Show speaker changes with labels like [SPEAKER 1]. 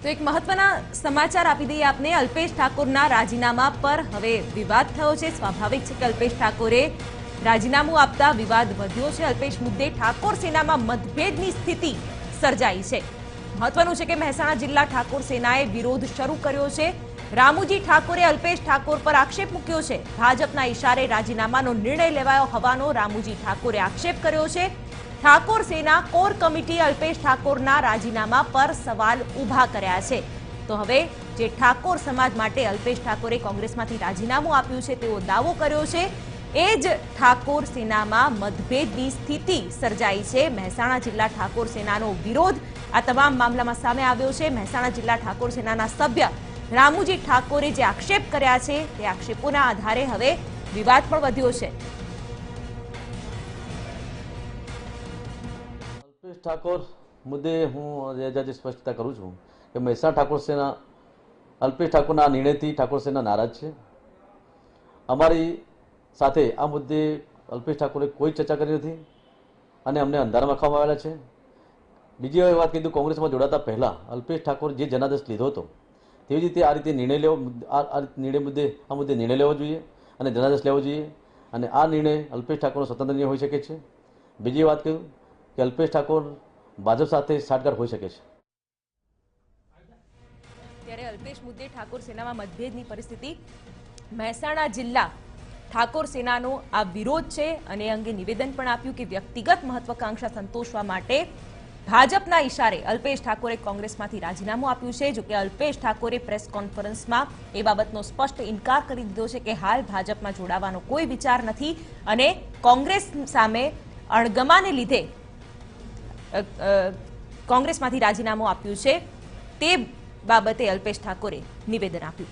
[SPEAKER 1] તો એક મહત્વના સમાચાર આપી દઈએ આપને। અલ્પેશ ઠાકોરના રાજીનામા પર હવે વિવાદ થયો છે। સ્વાભાવિક છે કે અલ્પેશ ઠાકોરે રાજીનામું આપતા વિવાદ વધ્યો છે। અલ્પેશ મુદ્દે ઠાકોર સેનામાં મતભેદની સ્થિતિ સર્જાઈ છે। મહત્વનું છે કે મહેસાણા જિલ્લા ઠાકોર સેનાએ વિરોધ શરૂ કર્યો છે। રામુજી ઠાકોરે અલ્પેશ ઠાકોર પર આક્ષેપ મૂક્યો છે। ભાજપના ઇશારે રાજીનામાનો નિર્ણય લેવાયો હોવાનો રામુજી ઠાકોરે આક્ષેપ કર્યો છે। ઠાકોર સેના કોર કમિટી અલ્પેશ ઠાકોરના રાજીનામા પર સવાલ ઊભા કર્યા છે। તો હવે જે ઠાકોર સમાજ માટે અલ્પેશ ઠાકોરે કોંગ્રેસમાંથી રાજીનામું આપ્યું છે તેવો દાવો કર્યો છે। એ જ ઠાકોર સેનામાં મતભેદની સ્થિતિ સર્જાઈ છે। મહેસાણા જિલ્લા ઠાકોર સેનાનો વિરોધ આ તમામ મામલામાં સામે આવ્યો છે। મહેસાણા જિલ્લા ઠાકોર સેનાના સભ્ય રામુજી ઠાકોરે જે આક્ષેપ કર્યા છે તે આક્ષેપોના આધારે હવે વિવાદ પણ વધ્યો છે।
[SPEAKER 2] અલ્પેશ ઠાકોર મુદ્દે હું આજે સ્પષ્ટતા કરું છું કે મહેસાણા ઠાકોર સેના અલ્પેશ ઠાકોરના નિર્ણયથી ઠાકોર સેના નારાજ છે। અમારી સાથે આ મુદ્દે અલ્પેશ ઠાકોરે કોઈ ચર્ચા કરી નથી અને અમને અંધારામાં રાખવામાં આવેલા છે। બીજી વાત કીધું, કોંગ્રેસમાં જોડાતા પહેલાં અલ્પેશ ઠાકોર જે જનાદેશ લીધો હતો તેવી જ રીતે આ રીતે નિર્ણય લેવો આ મુદ્દે નિર્ણય લેવો જોઈએ અને જનાદેશ લેવો જોઈએ અને આ નિર્ણય અલ્પેશ ઠાકોરનો સ્વતંત્ર નિર્ણય હોઈ શકે છે। બીજી વાત કહ્યું કે અલ્પેશ ઠાકોર ભાજપ સાથે સાટગાંઠ હોઈ શકે છે।
[SPEAKER 1] ત્યારે અલ્પેશ મુદ્દે ઠાકોર સેનામાં મતભેદની પરિસ્થિતિ મહેસાણા જિલ્લા ઠાકોર સેનાનો આ વિરોધ છે અને એ અંગે નિવેદન પણ આપ્યું કે વ્યક્તિગત મહત્વાકાંક્ષા સંતોષવા માટે ભાજપના ઇશારે અલ્પેશ ઠાકોરે કોંગ્રેસમાંથી રાજીનામું આપ્યું છે। જો કે અલ્પેશ ઠાકોરે પ્રેસ કોન્ફરન્સમાં એ બાબતનો સ્પષ્ટ ઇનકાર કરી દીધો છે કે હાલ ભાજપમાં જોડાવાનો કોઈ વિચાર નથી અને કોંગ્રેસ સામે અણગમાને લીધે કોંગ્રેસમાંથી રાજીનામું આપ્યું છે। તે બાબતે અલ્પેશ ઠાકોરે નિવેદન આપ્યું।